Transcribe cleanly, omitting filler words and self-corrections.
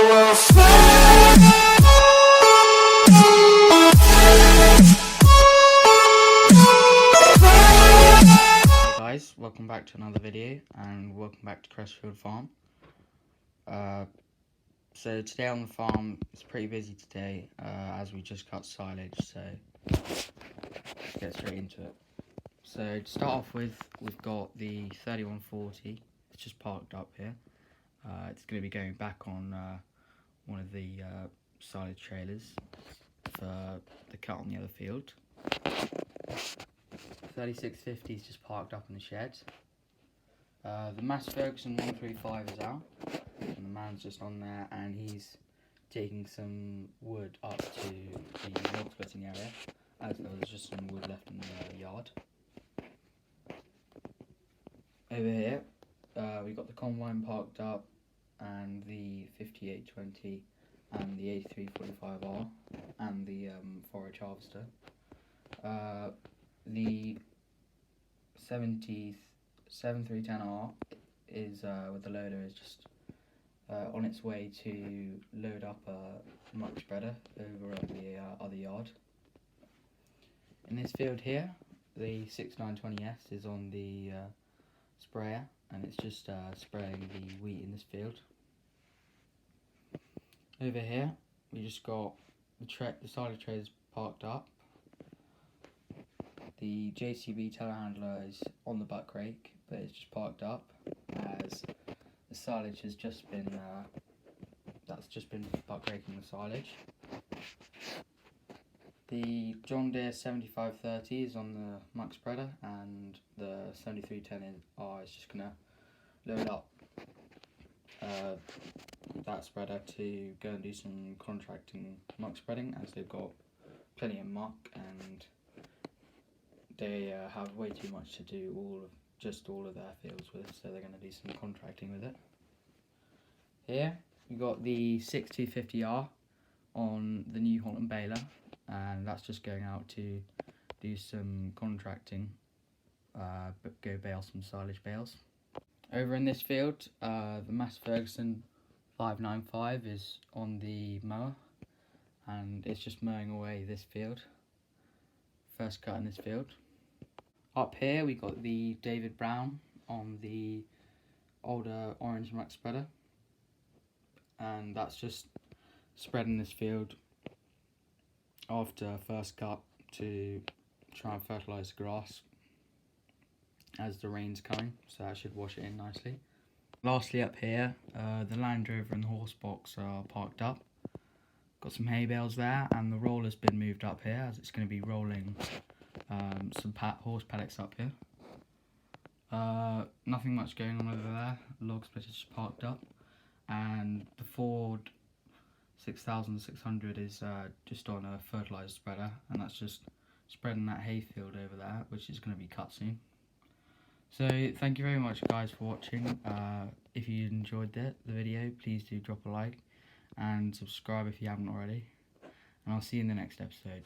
will fly. Hey guys, welcome back to another video and welcome back to Crestfield farm. So today on the farm it's pretty busy today as we just cut silage, so let's get straight into it. So to start off with, we've got the 3140. It's just parked up here. It's going to be going back on one of the silage trailers for the cut on the other field. 3650 is just parked up in the shed. The Mass Ferguson 135 is out, and the man's just on there, and he's taking some wood up to the log splitting area, as there was just some wood left in the yard. Over here, we've got the combine parked up, and the 5820, and the 8345R, and the forage harvester. The 7310R is with the loader is just on its way to load up a muck spreader over at the other yard. In this field here, the 6920S is on the sprayer, and it's just spraying the wheat in this field. Over here, we just got the silage trays parked up. The JCB telehandler is on the buck rake, but it's just parked up as the silage has just been buck raking the silage. The John Deere 7530 is on the muck spreader, and the 7310R is just gonna load up that spreader to go and do some contracting muck spreading, as they've got plenty of muck and they have way too much to do all of their fields with, so they're going to do some contracting with it. Here we've got the 6250R on the New Holland baler, and that's just going out to do some contracting, go bale some silage bales. Over in this field, the Mass Ferguson 595 is on the mower, and it's just mowing away this field. First cut in this field. Up here we got the David Brown on the older orange muck spreader, and that's just spreading this field after first cut to try and fertilise the grass as the rain's coming, so that should wash it in nicely. Lastly, up here, the Land Rover and the horse box are parked up. Got some hay bales there, and the roller's been moved up here as it's going to be rolling some horse pellets up here. Nothing much going on over there. Log splitter just parked up, and the Ford 6600 is just on a fertiliser spreader, and that's just spreading that hay field over there, which is going to be cut soon. So thank you very much guys for watching. If you enjoyed the video, please do drop a like and subscribe if you haven't already, and I'll see you in the next episode.